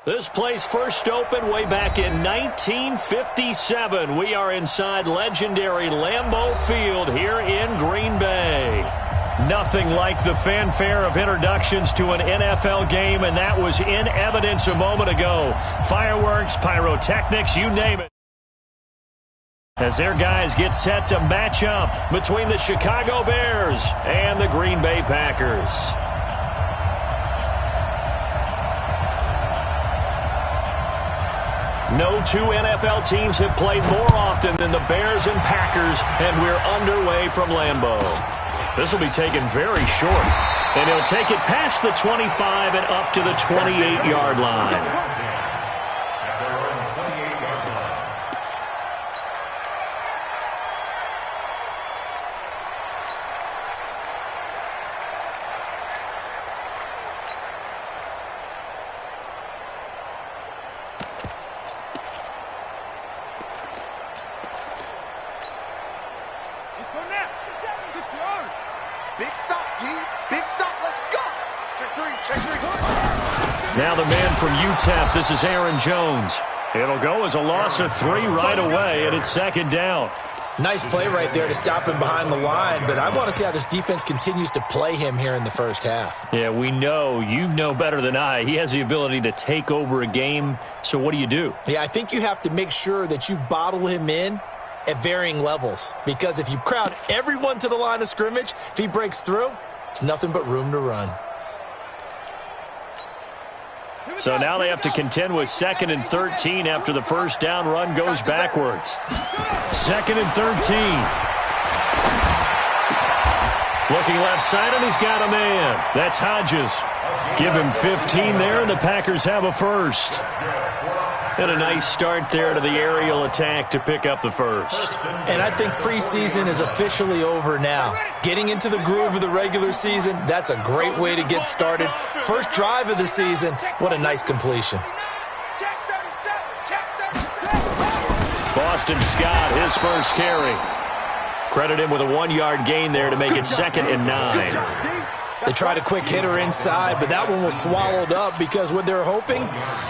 This place first opened way back in 1957. We are inside legendary Lambeau Field here in Green Bay. Nothing like the fanfare of introductions to an NFL game, and that was in evidence a moment ago. Fireworks, pyrotechnics, you name it. As their guys get set to match up between the Chicago Bears and the Green Bay Packers. No two NFL teams have played more often than the Bears and Packers, and we're underway from Lambeau. This will be taken very short, and he'll take it past the 25 and up to the 28-yard line. Now the man from UTEP, this is Aaron Jones. It'll go as a loss of 3 right away, and it's second down. Nice play right there to stop him behind the line, but I want to see how this defense continues to play him here in the first half. Yeah, we know. You know better than I. He has the ability to take over a game, so what do? Yeah, I think you have to make sure that you bottle him in at varying levels, because if you crowd everyone to the line of scrimmage, if he breaks through, it's nothing but room to run. So now they have to contend with 2nd and 13 after the first down run goes backwards. 2nd and 13. Looking left side, and he's got a man. That's Hodges. Give him 15 there, and the Packers have a first. And a nice start there to the aerial attack to pick up the first. And I think preseason is officially over now. Getting into the groove of the regular season, that's a great way to get started. First drive of the season, what a nice completion. Boston Scott, his first carry. Credit him with a 1-yard gain there to make it 2nd and 9. They tried a quick hitter inside, but that one was swallowed up because what they're hoping,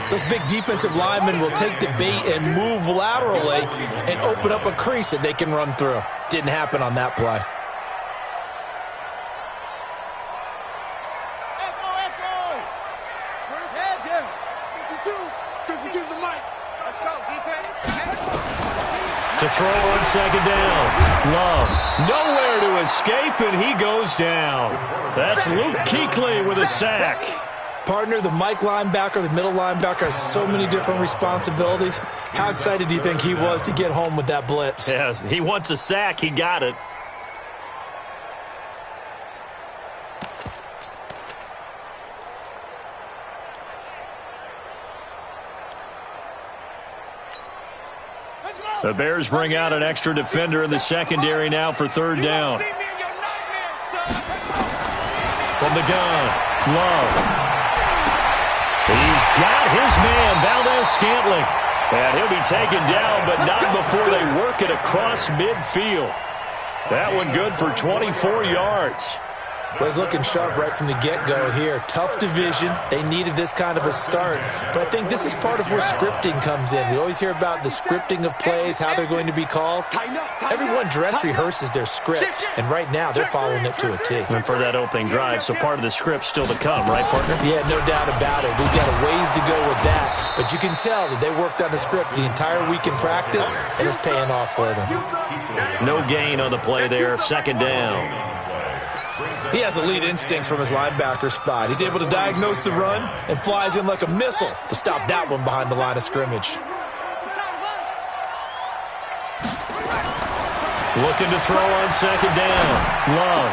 those big defensive linemen will take the bait and move laterally and open up a crease that they can run through. Didn't happen on that play. To throw on second down. Love. Nowhere to escape, and he goes down. That's Luke Kuechly with a sack. Partner, the Mike linebacker, the middle linebacker has so many different responsibilities. How excited do you think he was to get home with that blitz? Yeah, he wants a sack. He got it. The Bears bring out an extra defender in the secondary now for 3rd down. From the gun, Love. He's got his man, Valdez-Scantling. And he'll be taken down, but not before they work it across midfield. That one good for 24 yards. Well, he's looking sharp right from the get-go here. Tough division. They needed this kind of a start. But I think this is part of where scripting comes in. We always hear about the scripting of plays, how they're going to be called. Everyone dress rehearses their script, and right now they're following it to a T. And for that opening drive, so part of the script still to come, right, partner? Yeah, no doubt about it. We've got a ways to go with that. But you can tell that they worked on the script the entire week in practice, and it's paying off for them. No gain on the play there, 2nd down. He has elite instincts from his linebacker spot. He's able to diagnose the run and flies in like a missile to stop that one behind the line of scrimmage. Looking to throw on 2nd down. Love.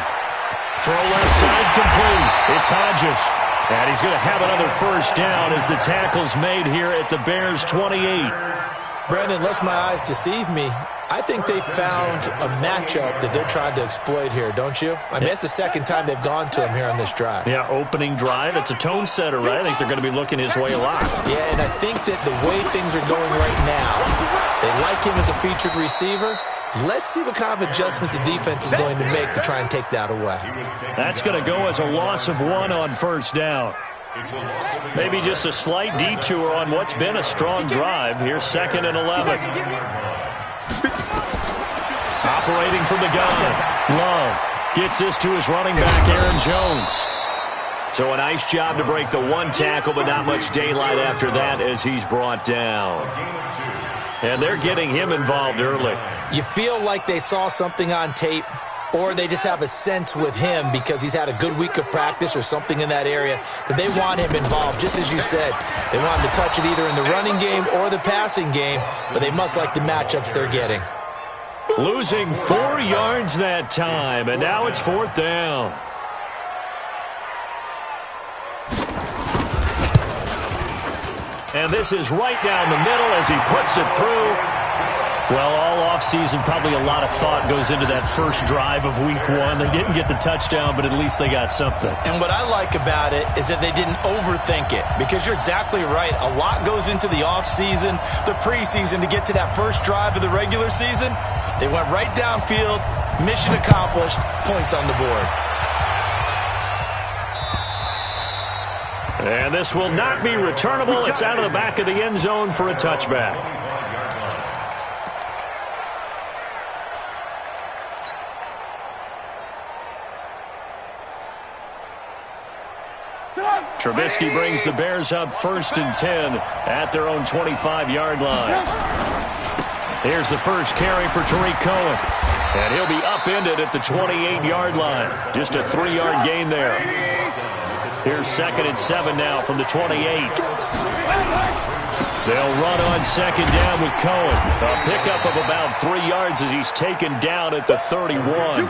Throw left side complete. It's Hodges. And he's going to have another first down as the tackle's made here at the Bears' 28. Brandon, lest my eyes deceive me, I think they found a matchup that they're trying to exploit here, don't you? I mean, it's the 2nd time they've gone to him here on this drive. Yeah, opening drive. It's a tone setter, right? I think they're going to be looking his way a lot. Yeah, and I think that the way things are going right now, they like him as a featured receiver. Let's see what kind of adjustments the defense is going to make to try and take that away. That's going to go as a loss of 1 on 1st down. Maybe just a slight detour on what's been a strong drive. Here's 2nd and 11. Operating from the gun. Love gets this to his running back, Aaron Jones. So a nice job to break the one tackle, but not much daylight after that as he's brought down. And they're getting him involved early. You feel like they saw something on tape, or they just have a sense with him because he's had a good week of practice or something in that area that they want him involved, just as you said. They want him to touch it either in the running game or the passing game, but they must like the matchups they're getting. Losing 4 yards that time, and now it's 4th down. And this is right down the middle as he puts it through. Well, all offseason, probably a lot of thought goes into that first drive of week 1. They didn't get the touchdown, but at least they got something. And what I like about it is that they didn't overthink it, because you're exactly right. A lot goes into the offseason, the preseason, to get to that first drive of the regular season. They went right downfield, mission accomplished, points on the board. And this will not be returnable. It's out of the back of the end zone for a touchback. Trubisky brings the Bears up 1st and 10 at their own 25-yard line. Here's the first carry for Tariq Cohen. And he'll be upended at the 28-yard line. Just a 3-yard gain there. Here's 2nd and 7 now from the 28. They'll run on 2nd down with Cohen. A pickup of about 3 yards as he's taken down at the 31.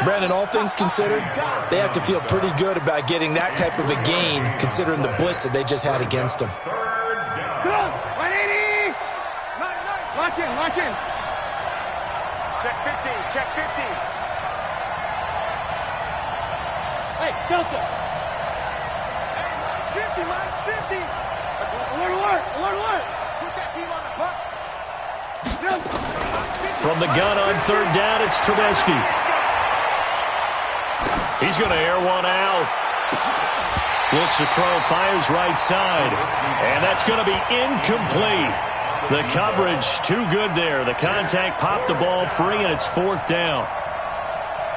Brandon, all things considered, they have to feel pretty good about getting that type of a gain, considering the blitz that they just had against them. Come on, 180. Nice. Lock in. Check 50, check 50. Hey, Delta. Hey, mine's 50. That's alert. Put that team on the puck. From the gun on 3rd down, it's Trubisky. He's going to air one out. Looks to throw, fires right side. And that's going to be incomplete. The coverage too good there. The contact popped the ball free, and it's 4th down.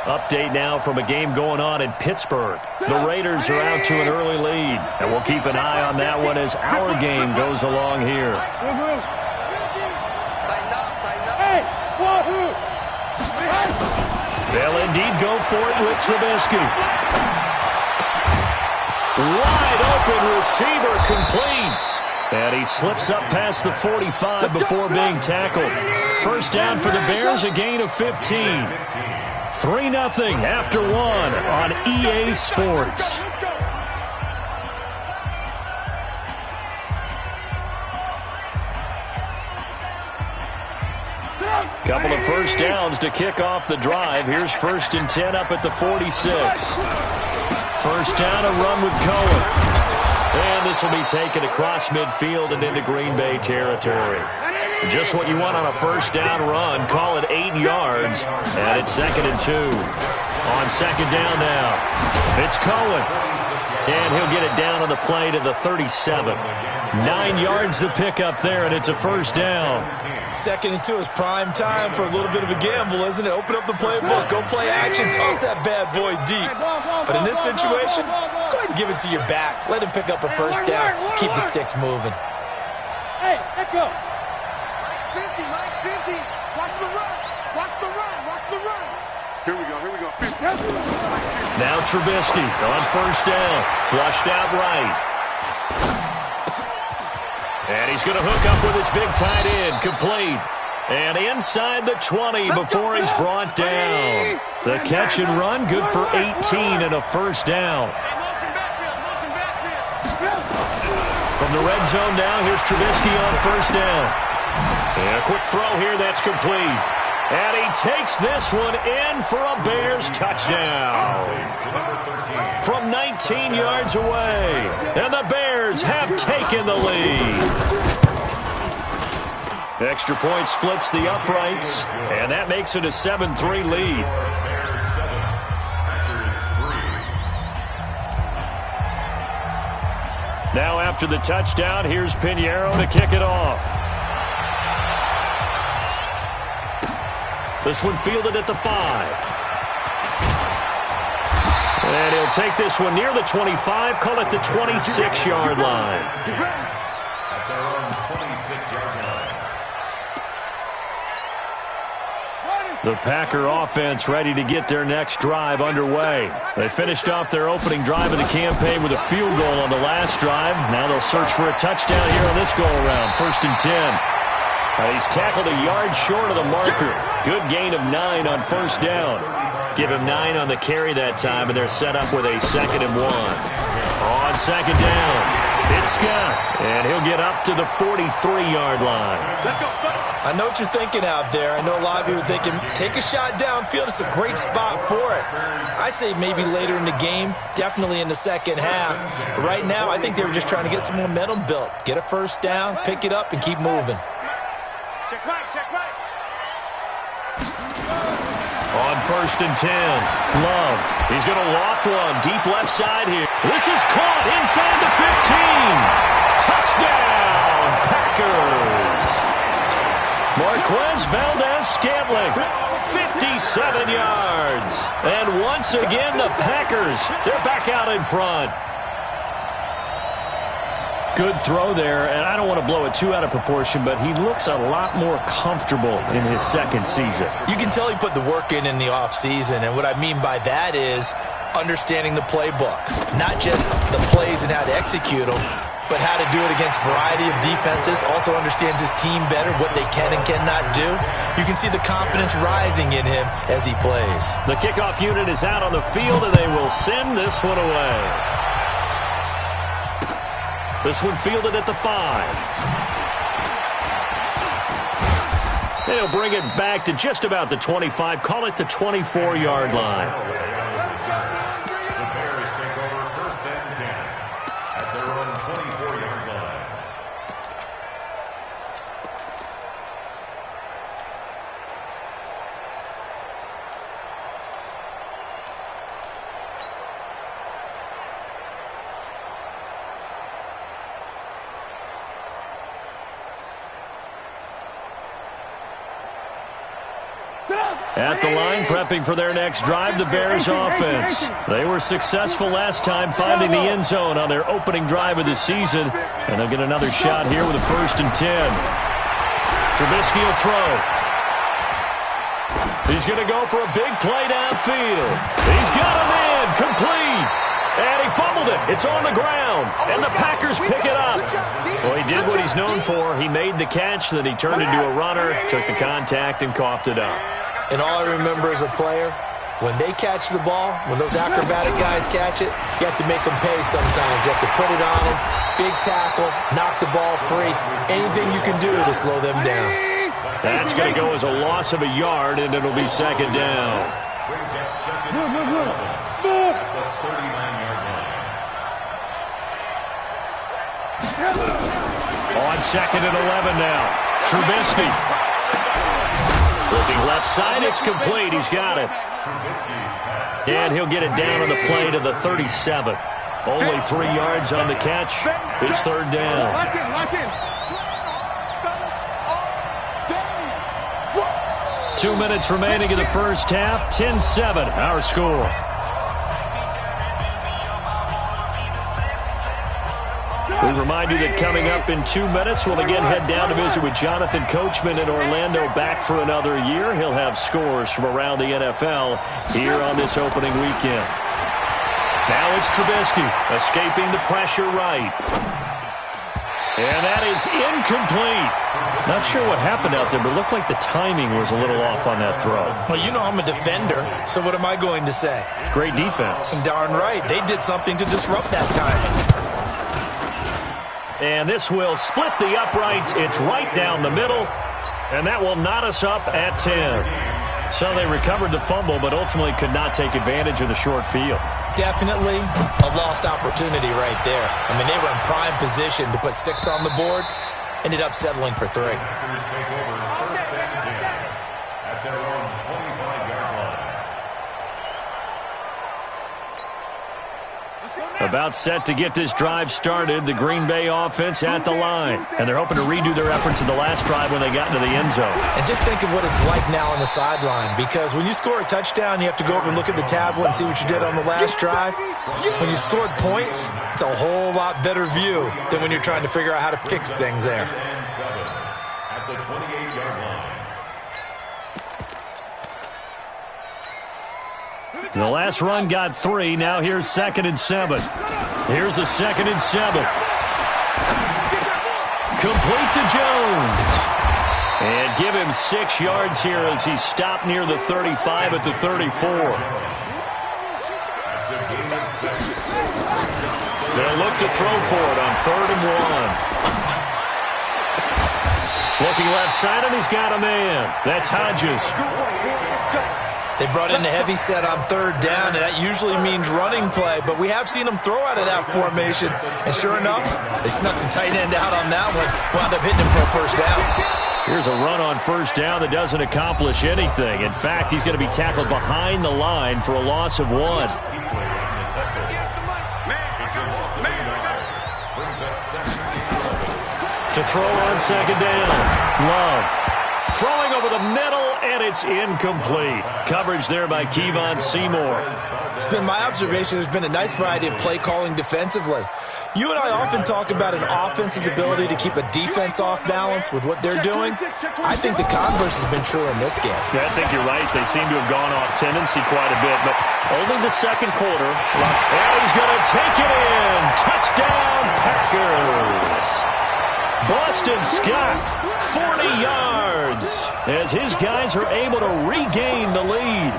Update now from a game going on in Pittsburgh. The Raiders are out to an early lead, and we'll keep an eye on that one as our game goes along here. They'll indeed go for it with Trubisky. Wide open receiver complete. And he slips up past the 45 before being tackled. First down for the Bears, a gain of 15. 3-0 after 1 on EA Sports. Couple of first downs to kick off the drive. Here's 1st and 10 up at the 46. First down, a run with Cohen. And this will be taken across midfield and into Green Bay territory. Just what you want on a first down run. Call it 8 yards. And it's 2nd and 2. On 2nd down now, it's Cohen. And he'll get it down on the play to the 37. 9 yards to pick up there, and it's a first down. 2nd and 2 is prime time for a little bit of a gamble, isn't it? Open up the playbook, go play action, toss that bad boy deep. But in this situation, go ahead and give it to your back. Let him pick up a first down. Keep the sticks moving. Hey, let's go. Mike's 50. Watch the run. Here we go. 50. Now Trubisky on first down. Flushed out right. And he's going to hook up with his big tight end. Complete. And inside the 20 before he's brought down. The catch and run, good for 18 and a first down. From the red zone now, here's Trubisky on first down. And a quick throw here, that's complete. And he takes this one in for a Bears touchdown. From 19 yards away. And the Bears have taken the lead. Extra point splits the uprights. And that makes it a 7-3 lead. Now after the touchdown, here's Pinheiro to kick it off. This one fielded at the 5. And he'll take this one near the 25, call it the 26-yard line. At their own 26-yard line. The Packer offense ready to get their next drive underway. They finished off their opening drive of the campaign with a field goal on the last drive. Now they'll search for a touchdown here on this go-around, 1st and 10. He's tackled a yard short of the marker. Good gain of 9 on 1st down. Give him 9 on the carry that time, and they're set up with a 2nd and 1. On 2nd down, it's Scott, and he'll get up to the 43-yard line. I know what you're thinking out there. I know a lot of you are thinking, take a shot downfield. It's a great spot for it. I'd say maybe later in the game, definitely in the second half. But right now, I think they were just trying to get some momentum built. Get a 1st down, pick it up, and keep moving. Check right, check right. On 1st and 10, Love. He's going to loft one deep left side here. This is caught inside the 15. Touchdown, Packers. Marquez Valdez-Scantling, 57 yards. And once again, the Packers, they're back out in front. Good throw there, and I don't want to blow it too out of proportion, but he looks a lot more comfortable in his 2nd season. You can tell he put the work in the offseason, and what I mean by that is understanding the playbook. Not just the plays and how to execute them, but how to do it against a variety of defenses. Also understands his team better, what they can and cannot do. You can see the confidence rising in him as he plays. The kickoff unit is out on the field, and they will send this one away. This one fielded at the 5. They'll bring it back to just about the 25. Call it the 24-yard line. The Bears take over 1st and 10 at their own 24-yard line. At the line, prepping for their next drive, the Bears offense. They were successful last time finding the end zone on their opening drive of the season, and they'll get another shot here with a 1st and 10. Trubisky will throw. He's going to go for a big play downfield. He's got him in, complete. And he fumbled it. It's on the ground, and the Packers pick it up. Well, he did what he's known for. He made the catch, then he turned into a runner, took the contact, and coughed it up. And all I remember as a player, when they catch the ball, when those acrobatic guys catch it, you have to make them pay sometimes. You have to put it on them, big tackle, knock the ball free. Anything you can do to slow them down. That's going to go as a loss of a yard, and it'll be 2nd down. Brings up 2nd and 11 at the 39-yard line. On 2nd and 11 now. Trubisky. Looking left side, it's complete. He's got it. And he'll get it down on the play to the 37. Only 3 yards on the catch. It's 3rd down. Lock in, lock in. 2 minutes remaining in the first half. 10-7, our score. We remind you that coming up in 2 minutes, we'll again head down to visit with Jonathan Coachman in Orlando, back for another year. He'll have scores from around the NFL here on this opening weekend. Now it's Trubisky, escaping the pressure right. And that is incomplete. Not sure what happened out there, but it looked like the timing was a little off on that throw. Well, you know I'm a defender, so what am I going to say? Great defense. Darn right. They did something to disrupt that timing. And this will split the uprights. It's right down the middle. And that will knot us up at 10. So they recovered the fumble, but ultimately could not take advantage of the short field. Definitely a lost opportunity right there. I mean, they were in prime position to put 6 on the board. Ended up settling for 3. Packers take over 1st and 10 at their own 25-yard line. About set to get this drive started. The Green Bay offense at the line. And they're hoping to redo their efforts in the last drive when they got into the end zone. And just think of what it's like now on the sideline, because when you score a touchdown, you have to go over and look at the tablet and see what you did on the last drive. When you scored points, it's a whole lot better view than when you're trying to figure out how to fix things there. At the 28-yard line. The last run got 3. Now here's 2nd and 7. Here's a 2nd and 7. Complete to Jones. And give him 6 yards here as he stopped near the 35 at the 34. They'll look to throw for it on 3rd and 1. Looking left side, and he's got a man. That's Hodges. They brought in the heavy set on 3rd down, and that usually means running play, but we have seen them throw out of that formation. And sure enough, they snuck the tight end out on that one, wound up hitting him for a 1st down. Here's a run on 1st down that doesn't accomplish anything. In fact, he's going to be tackled behind the line for a loss of 1. To throw on 2nd down. Love. Throwing over the middle, and it's incomplete. Coverage there by Kevon Seymour. It's been my observation there's been a nice variety of play calling defensively. You and I often talk about an offense's ability to keep a defense off balance with what they're doing. I think the converse has been true in this game. Yeah, I think you're right. They seem to have gone off tendency quite a bit, but only the 2nd quarter. And he's going to take it in. Touchdown, Packers. Boston Scott, 40 yards, as his guys are able to regain the lead.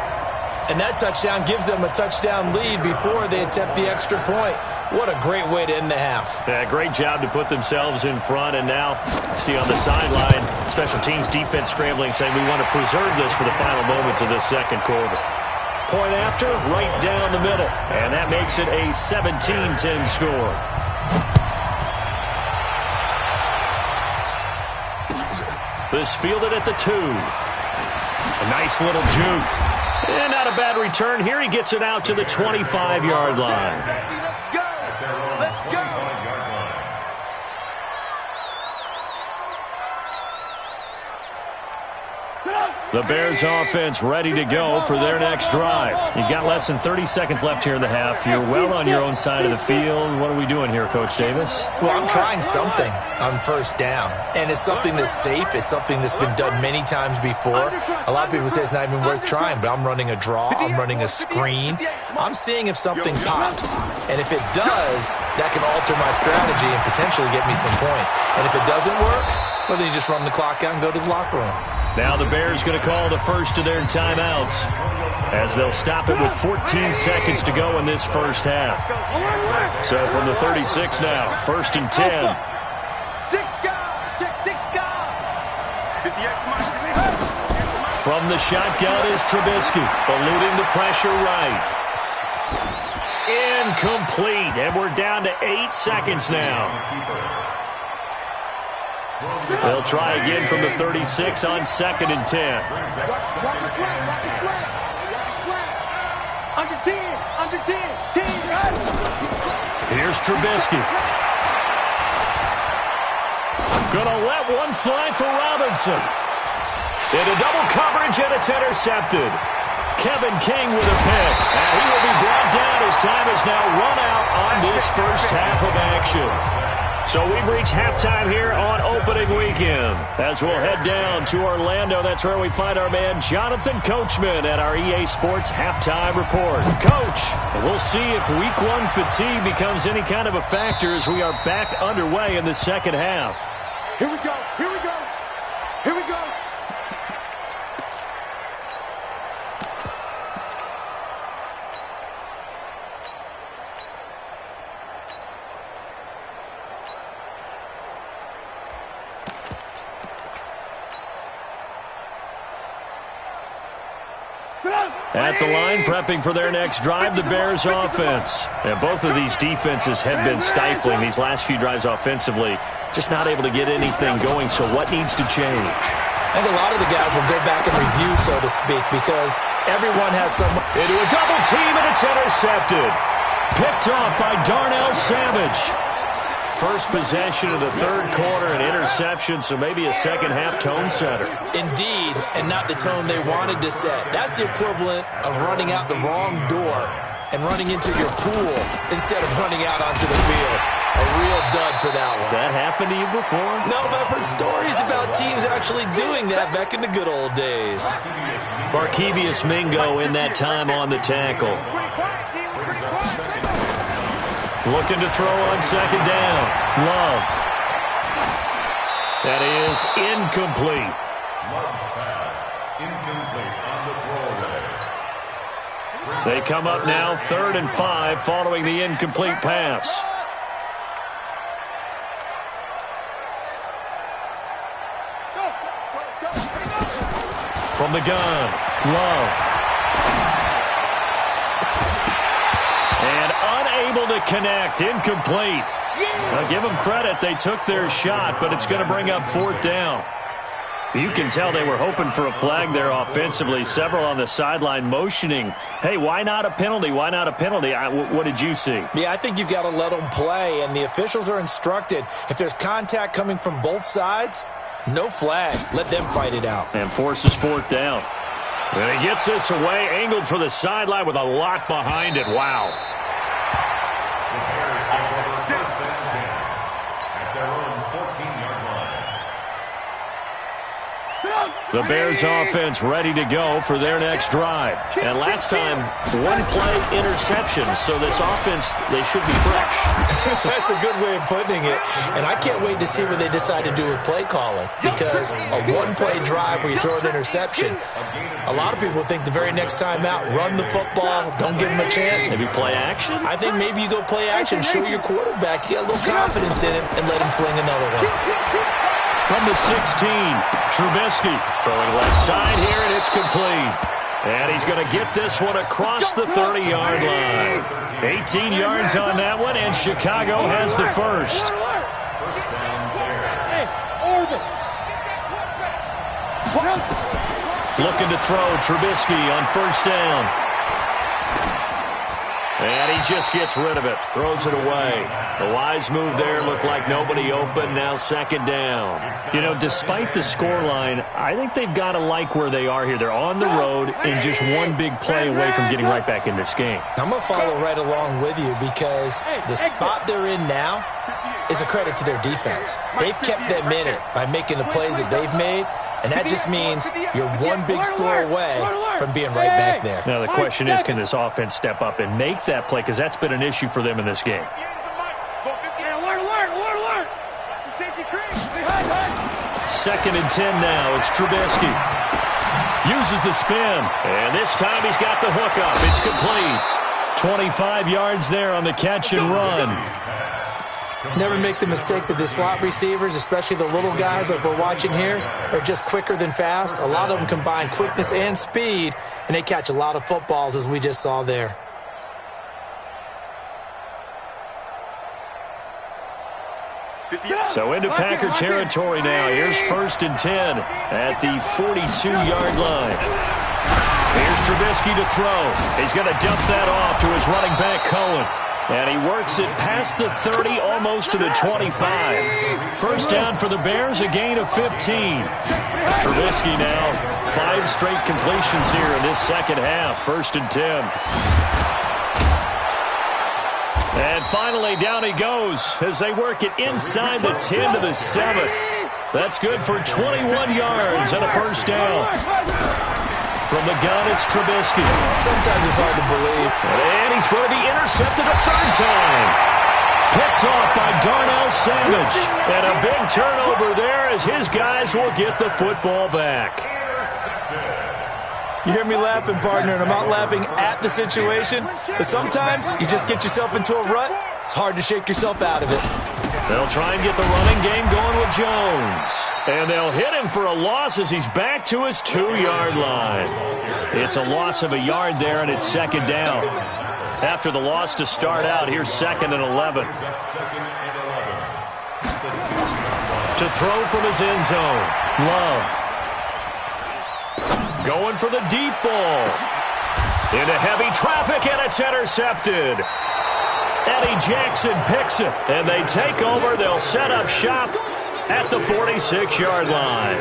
And that touchdown gives them a touchdown lead before they attempt the extra point. What a great way to end the half. Yeah, great job to put themselves in front. And now, see on the sideline, special teams defense scrambling, saying we want to preserve this for the final moments of this 2nd quarter. Point after, right down the middle. And that makes it a 17-10 score. This fielded at the 2. A nice little juke. And not a bad return here. He gets it out to the 25-yard line. Let's go! Let's go! The Bears offense ready to go for their next drive. You've got less than 30 seconds left here in the half. You're well on your own side of the field. What are we doing here, Coach Davis? Well, I'm trying something on 1st down. And it's something that's safe. It's something that's been done many times before. A lot of people say it's not even worth trying, but I'm running a draw. I'm running a screen. I'm seeing if something pops. And if it does, that can alter my strategy and potentially get me some points. And if it doesn't work, well, then you just run the clock out and go to the locker room. Now the Bears going to call the first of their timeouts as they'll stop it with 14 seconds to go in this 1st half. So from the 36 now, 1st and 10. 6 guys, check 6 guys. From the shotgun is Trubisky, eluding the pressure right. Incomplete, and we're down to 8 seconds now. They'll try again from the 36 on 2nd and 10. Watch your slack, watch your slack, watch your slack. Under 10, under 10, 10, right? Here's Trubisky. Gonna let one fly for Robinson. Into double coverage, and it's intercepted. Kevin King with a pick. And he will be brought down as time is now run out on this 1st half of action. So we've reached halftime here on opening weekend. As we'll head down to Orlando, that's where we find our man Jonathan Coachman at our EA Sports Halftime Report. Coach, we'll see if Week 1 fatigue becomes any kind of a factor as we are back underway in the 2nd half. Here we go, here we go, here we go. At the line, prepping for their next drive, the Bears offense. And both of these defenses have been stifling these last few drives offensively. Just not able to get anything going, so what needs to change? I think a lot of the guys will go back and review, so to speak, because everyone has some... Into a double team, and it's intercepted. Picked off by Darnell Savage. First possession of the third quarter, an interception, so maybe a second-half tone setter. Indeed, and not the tone they wanted to set. That's the equivalent of running out the wrong door and running into your pool instead of running out onto the field. A real dud for that one. Has that happened to you before? No, but I've heard stories about teams actually doing that back in the good old days. Barkevius Mingo in that time on the tackle. Looking to throw on second down. Love. That is incomplete. Love's pass, incomplete on the throwaway. They come up now 3rd and 5 following the incomplete pass. From the gun, Love. And unable to connect, incomplete. Now give them credit, they took their shot, but it's going to bring up 4th down. You can tell they were hoping for a flag there offensively. Several on the sideline motioning, hey, why not a penalty? Why not a penalty? What did you see? Yeah, I think you've got to let them play, and the officials are instructed. If there's contact coming from both sides, no flag. Let them fight it out. And forces 4th down. And he gets this away, angled for the sideline with a lot behind it. Wow. The Bears take over 1st and 10 at their own 14-yard line. The Bears offense ready to go for their next drive. And last time, 1-play interception, so this offense, they should be fresh. That's a good way of putting it. And I can't wait to see what they decide to do with play calling, because a 1-play drive where you throw an interception, a lot of people think the very next time out, run the football, don't give them a chance. Maybe play action? I think maybe you go play action, show your quarterback you got a little confidence in him, and let him fling another one. From the 16, Trubisky throwing left side here, and it's complete. And he's going to get this one across the 30-yard line. 18 yards on that one, and Chicago has the first. Looking to throw, Trubisky on 1st down. And he just gets rid of it, throws it away. The wise move there, looked like nobody open, now 2nd down. You know, despite the scoreline, I think they've got to like where they are here. They're on the road and just one big play away from getting right back in this game. I'm going to follow right along with you, because the spot they're in now is a credit to their defense. They've kept them in it by making the plays that they've made, and that just means you're one big score away from being right back there. Now the question is, can this offense step up and make that play? Because that's been an issue for them in this game. Second and 10 now. It's Trubisky. Uses the spin. And this time he's got the hook up. It's complete. 25 yards there on the catch and run. Never make the mistake that the slot receivers, especially the little guys like we're watching here, are just quicker than fast. A lot of them combine quickness and speed, and they catch a lot of footballs, as we just saw there. So into Packer territory now. Here's 1st and 10 at the 42-yard line. Here's Trubisky to throw. He's going to dump that off to his running back, Cohen. And he works it past the 30, almost to the 25. 1st down for the Bears, a gain of 15. Trubisky now, 5 straight completions here in this second half. 1st and 10. And finally, down he goes as they work it inside the 10 to the 7. That's good for 21 yards and a 1st down. From the gun, it's Trubisky. Sometimes it's hard to believe. And he's going to be intercepted a 3rd time. Picked off by Darnell Savage. And a big turnover there as his guys will get the football back. You hear me laughing, partner, and I'm not laughing at the situation, but sometimes you just get yourself into a rut. It's hard to shake yourself out of it. They'll try and get the running game going with Jones. And they'll hit him for a loss as he's back to his 2-yard line. It's a loss of a yard there, and it's 2nd down. After the loss to start out, here's 2nd and 11. To throw from his end zone, Love. Going for the deep ball. Into heavy traffic, and it's intercepted. Eddie Jackson picks it, and they take over. They'll set up shop at the 46-yard line.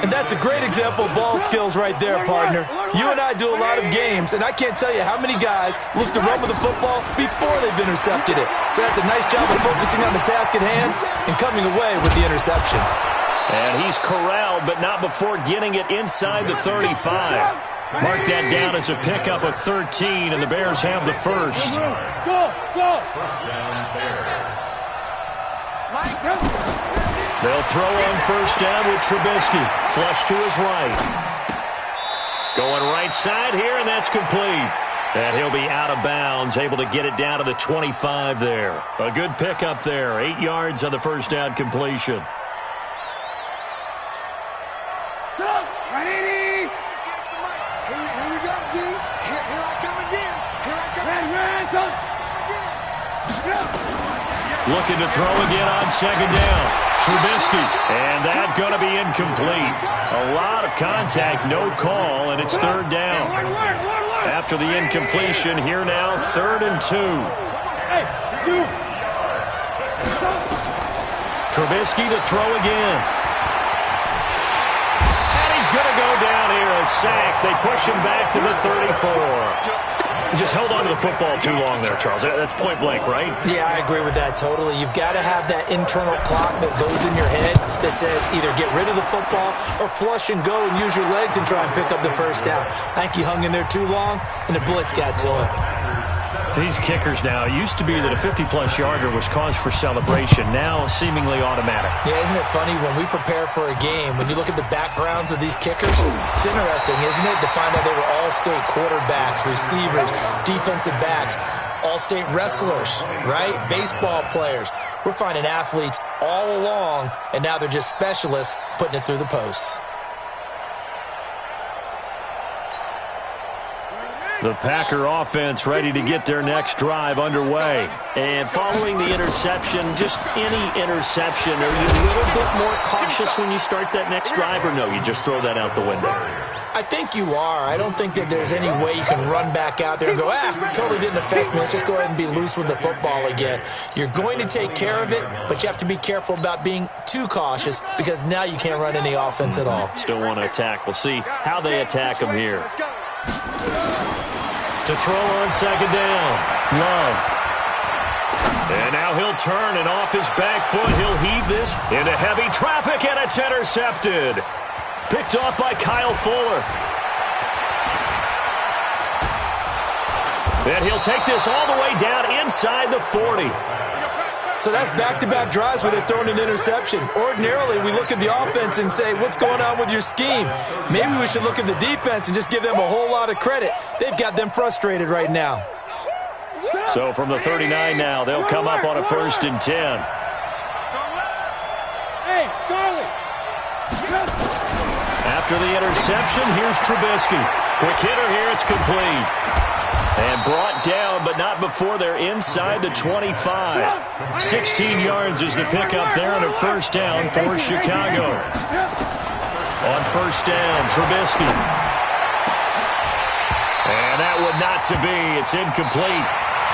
And that's a great example of ball skills right there, partner. You and I do a lot of games, and I can't tell you how many guys look to run with the football before they've intercepted it. So that's a nice job of focusing on the task at hand and coming away with the interception. And he's corralled, but not before getting it inside the 35. Mark that down as a pickup of 13, and the Bears have the first. Go! First down, Bears. They'll throw on first down with Trubisky. Flush to his right. Going right side here, and that's complete. And he'll be out of bounds, able to get it down to the 25 there. A good pickup there. 8 yards on the first down completion. Ready? Here we go, D. Here I come again. Here I come again. Looking to throw again on second down. Trubisky, and that's going to be incomplete. A lot of contact, no call, and it's third down. After the incompletion, here now, 3rd and 2. Trubisky to throw again. And he's going to go down here, a sack. They push him back to the 34. Just held on to the football too long there, Charles. That's point blank, right? Yeah, I agree with that totally. You've got to have that internal clock that goes in your head that says either get rid of the football or flush and go and use your legs and try and pick up the first down. I think he hung in there too long, and the blitz got to him. These kickers now, it used to be that a 50-plus yarder was cause for celebration. Now, seemingly automatic. Yeah, isn't it funny when we prepare for a game, when you look at the backgrounds of these kickers, it's interesting, isn't it, to find out they were all-state quarterbacks, receivers, defensive backs, all-state wrestlers, right? Baseball players. We're finding athletes all along, and now they're just specialists putting it through the posts. The Packer offense ready to get their next drive underway. And following the interception, just any interception, are you a little bit more cautious when you start that next drive, or no, you just throw that out the window? I think you are. I don't think that there's any way you can run back out there and go, totally didn't affect me. Let's just go ahead and be loose with the football again. You're going to take care of it, but you have to be careful about being too cautious because now you can't run any offense at all. Still want to attack. We'll see how they attack him here. To throw on second down, Love. And now he'll turn, and off his back foot, he'll heave this into heavy traffic, and it's intercepted. Picked off by Kyle Fuller. And he'll take this all the way down inside the 40. So that's back-to-back drives where they're throwing an interception. Ordinarily, we look at the offense and say, what's going on with your scheme? Maybe we should look at the defense and just give them a whole lot of credit. They've got them frustrated right now. So from the 39 now, they'll come up on a 1st and 10. Hey, Charlie. After the interception, here's Trubisky. Quick hitter here, it's complete. And brought down, but not before they're inside the 25. 16 yards is the pickup there on a first down for Chicago. On first down, Trubisky. And that would not to be. It's incomplete.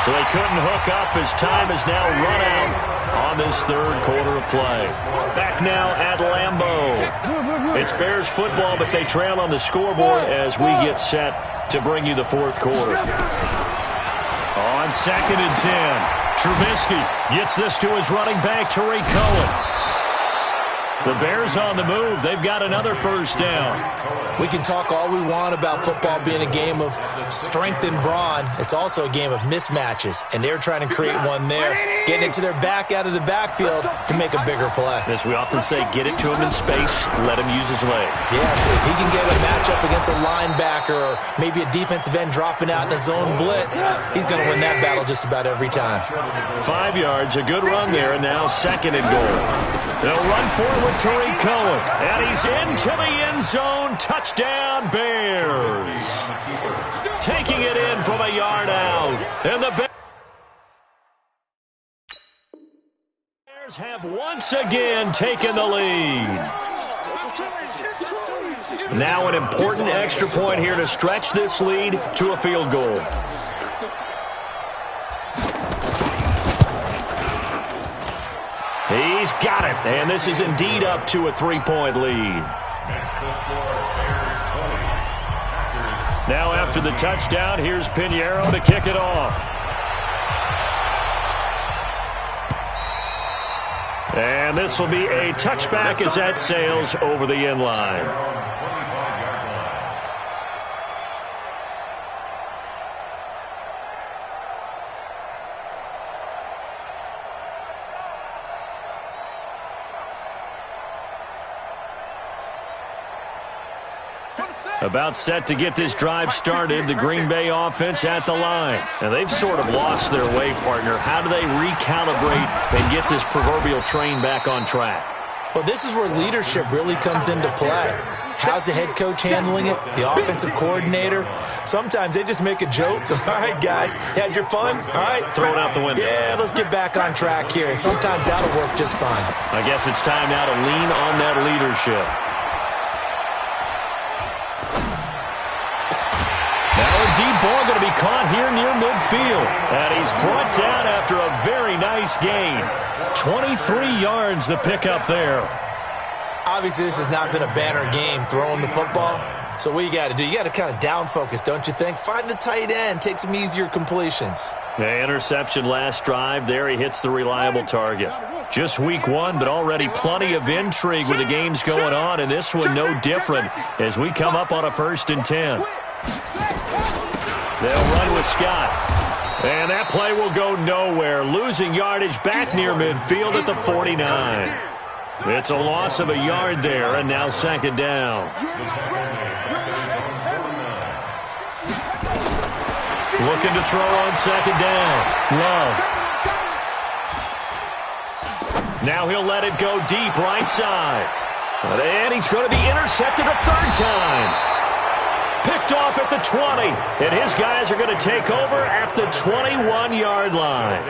So they couldn't hook up as time is now run out on this 3rd quarter of play. Back now at Lambeau. It's Bears football, but they trail on the scoreboard as we get set to bring you the 4th quarter. On 2nd and 10, Trubisky gets this to his running back, Tariq Cohen. The Bears on the move. They've got another first down. We can talk all we want about football being a game of strength and brawn. It's also a game of mismatches, and they're trying to create one there, getting it to their back out of the backfield to make a bigger play. As we often say, get it to him in space, let him use his leg. Yeah, if he can get a matchup against a linebacker or maybe a defensive end dropping out in a zone blitz, he's going to win that battle just about every time. 5 yards, a good run there, and now 2nd and goal. They'll run forward with Tariq Cohen, and he's into the end zone. Touchdown, Bears. Taking it in from a yard out. And the Bears have once again taken the lead. Now an important extra point here to stretch this lead to a field goal. He's got it, and this is indeed up to a 3-point lead. Now after the touchdown, here's Pinheiro to kick it off. And this will be a touchback as that sails over the end line. About set to get this drive started, the Green Bay offense at the line. And they've sort of lost their way, partner. How do they recalibrate and get this proverbial train back on track? Well, this is where leadership really comes into play. How's the head coach handling it? The offensive coordinator? Sometimes they just make a joke. All right, guys, had your fun? All right. Throw it out the window. Yeah, let's get back on track here. And sometimes that'll work just fine. I guess it's time now to lean on that leadership. Deep ball going to be caught here near midfield. And he's brought down after a very nice gain. 23 yards the pickup there. Obviously, this has not been a banner game throwing the football. So what you got to do, you got to kind of down focus, don't you think? Find the tight end, take some easier completions. The interception last drive. There he hits the reliable target. Just week one, but already plenty of intrigue with the games going on, and this one no different as we come up on a 1st and 10. They'll run with Scott. And that play will go nowhere. Losing yardage back near midfield at the 49. It's a loss of a yard there, and now 2nd down. Looking to throw on 2nd down. Love. Now he'll let it go deep right side. And he's going to be intercepted a 3rd time. Picked off at the 20, and his guys are going to take over at the 21-yard line.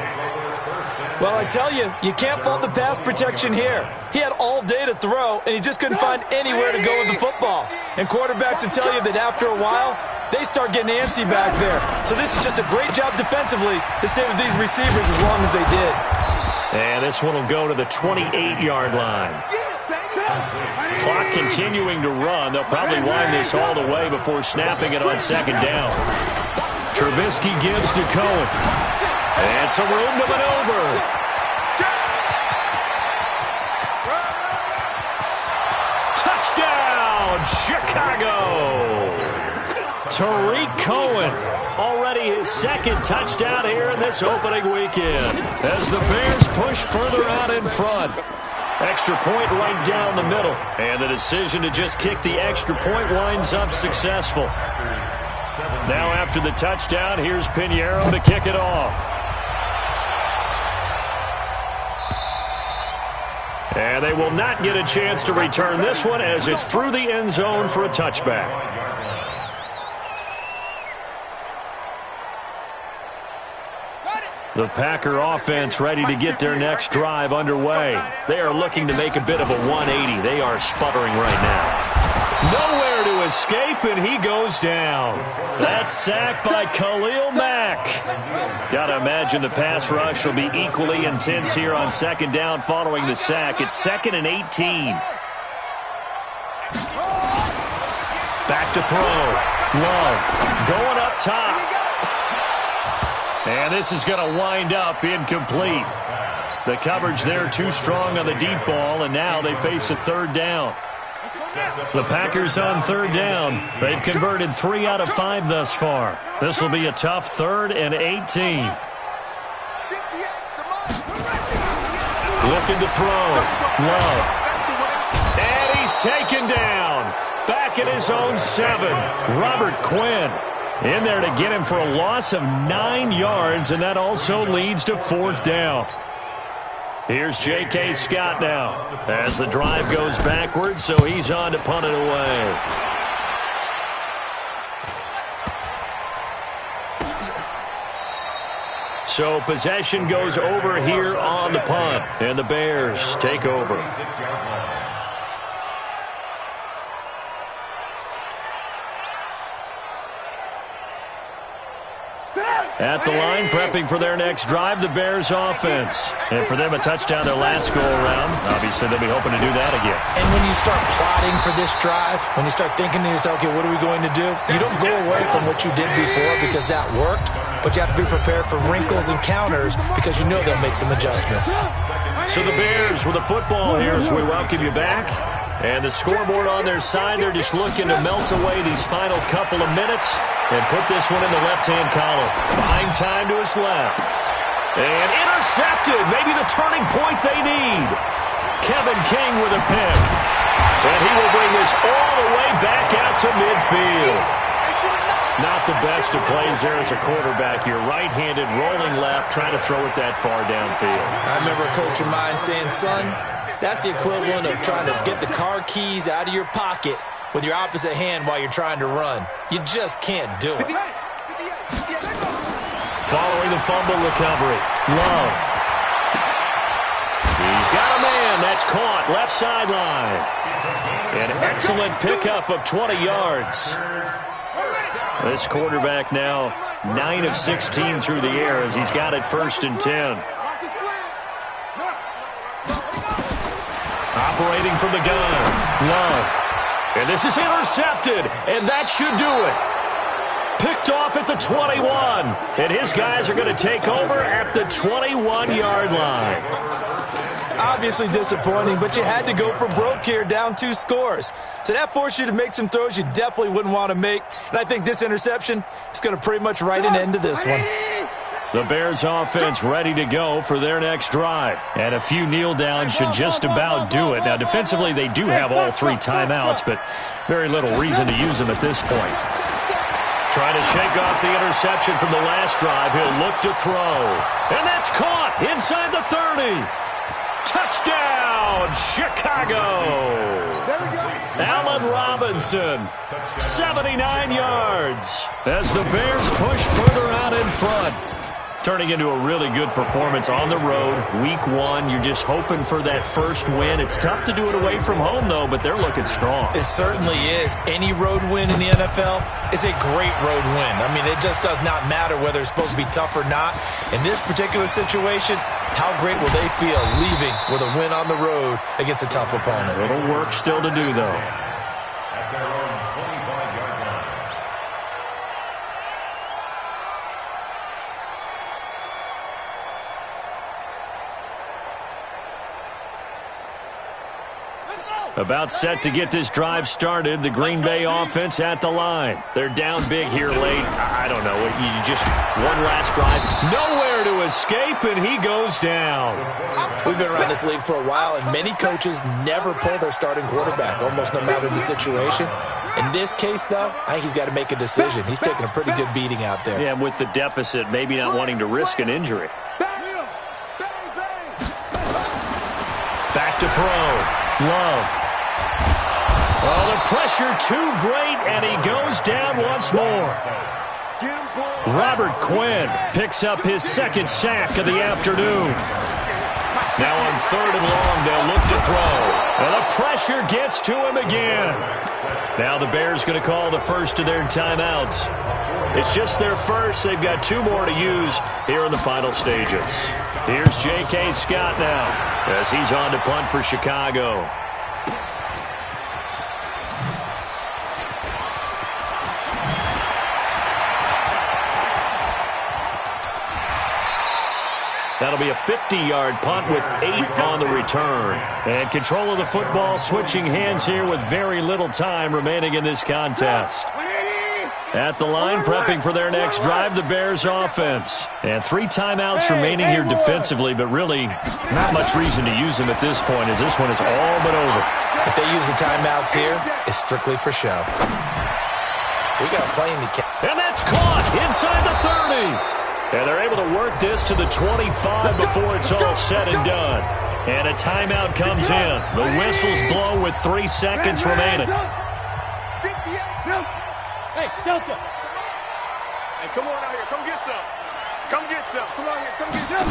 Well, I tell you, you can't fault the pass protection here. He had all day to throw, and he just couldn't find anywhere to go with the football. And quarterbacks will tell you that after a while, they start getting antsy back there. So this is just a great job defensively to stay with these receivers as long as they did. And this one will go to the 28-yard line. Clock continuing to run. They'll probably wind this all the way before snapping it on 2nd down. Trubisky gives to Cohen. And some room to maneuver. Touchdown, Chicago! Tariq Cohen, already his 2nd touchdown here in this opening weekend. As the Bears push further out in front. Extra point right down the middle. And the decision to just kick the extra point winds up successful. Now after the touchdown, here's Pinheiro to kick it off. And they will not get a chance to return this one as it's through the end zone for a touchback. The Packer offense ready to get their next drive underway. They are looking to make a bit of a 180. They are sputtering right now. Nowhere to escape, and he goes down. That's sacked by Khalil Mack. Got to imagine the pass rush will be equally intense here on 2nd down following the sack. It's 2nd and 18. Back to throw. Love going up top. And this is going to wind up incomplete. The coverage there too strong on the deep ball, and now they face a 3rd down. The Packers on 3rd down. They've converted 3 out of 5 thus far. This will be a tough 3rd and 18. Looking to throw. Love. And he's taken down. Back at his own 7. Robert Quinn. In there to get him for a loss of 9 yards, and that also leads to 4th down. Here's J.K. Scott now as the drive goes backwards, so he's on to punt it away. So possession goes over here on the punt, and the Bears take over. At the line, prepping for their next drive, the Bears offense. And for them, a touchdown their last go-around. Obviously, they'll be hoping to do that again. And when you start plotting for this drive, when you start thinking to yourself, okay, what are we going to do? You don't go away from what you did before because that worked, but you have to be prepared for wrinkles and counters because you know they'll make some adjustments. So the Bears with the football here as we welcome you back. And the scoreboard on their side, they're just looking to melt away these final couple of minutes and put this one in the left-hand column. Buying time to his left. And intercepted. Maybe the turning point they need. Kevin King with a pick. And he will bring this all the way back out to midfield. Not the best of plays there as a quarterback. You're right-handed, rolling left, trying to throw it that far downfield. I remember a coach of mine saying, son, that's the equivalent of trying to get the car keys out of your pocket with your opposite hand while you're trying to run. You just can't do it. Following the fumble recovery, Love. He's got a man. That's caught. Left sideline. An excellent pickup of 20 yards. This quarterback now 9 of 16 through the air as he's got it 1st and 10. Operating from the gun, Love. And this is intercepted, and that should do it. Picked off at the 21, and his guys are going to take over at the 21-yard line. Obviously disappointing, but you had to go for broke here, down 2 scores. So that forced you to make some throws you definitely wouldn't want to make. And I think this interception is going to pretty much write an end to this one. The Bears offense ready to go for their next drive. And a few kneel downs should just about do it. Now, defensively, they do have all 3 timeouts, but very little reason to use them at this point. Trying to shake off the interception from the last drive. He'll look to throw. And that's caught inside the 30. Touchdown, Chicago. Allen Robinson, 79 yards. As the Bears push further out in front. Turning into a really good performance on the road. Week 1, you're just hoping for that first win. It's tough to do it away from home, though, but they're looking strong. It certainly is. Any road win in the NFL is a great road win. I mean, it just does not matter whether it's supposed to be tough or not. In this particular situation, how great will they feel leaving with a win on the road against a tough opponent? A little work still to do, though. At their own 25-yard line. About set to get this drive started. The Green Bay offense at the line. They're down big here late. I don't know. You just one last drive. Nowhere to escape, and he goes down. We've been around this league for a while, and many coaches never pull their starting quarterback, almost no matter the situation. In this case, though, I think he's got to make a decision. He's taking a pretty good beating out there. Yeah, with the deficit, maybe not wanting to risk an injury. Back to throw. Love. Oh, the pressure too great, and he goes down once more. Robert Quinn picks up his 2nd sack of the afternoon. Now on 3rd and long, they'll look to throw. And the pressure gets to him again. Now the Bears going to call the first of their timeouts. It's just their first. They've got 2 more to use here in the final stages. Here's J.K. Scott now as he's on to punt for Chicago. That'll be a 50-yard punt with 8 on the return. And control of the football switching hands here with very little time remaining in this contest. At the line, prepping for their next drive, the Bears offense. And 3 timeouts remaining here defensively, but really not much reason to use them at this point as this one is all but over. If they use the timeouts here, it's strictly for show. We got a play in the cap. And that's caught inside the 30. And they're able to work this to the 25 before it's all said and done. And a timeout comes in. The whistles blow with 3 seconds remaining. Hey, Delta. Hey, come on out here. Come get some. Come get some. Come on here. Come get some.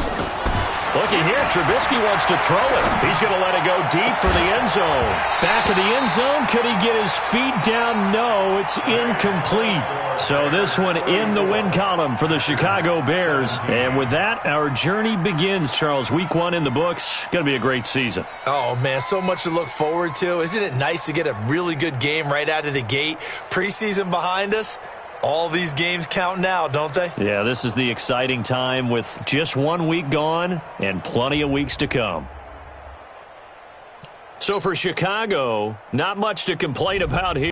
Looking here, Trubisky wants to throw it. He's going to let it go deep for the end zone. Back of the end zone. Could he get his feet down? No, it's incomplete. So this one in the win column for the Chicago Bears. And with that, our journey begins, Charles. Week 1 in the books. Going to be a great season. Oh, man, so much to look forward to. Isn't it nice to get a really good game right out of the gate? Preseason behind us. All these games count now, don't they? Yeah, this is the exciting time with just 1 week gone and plenty of weeks to come. So for Chicago, not much to complain about here.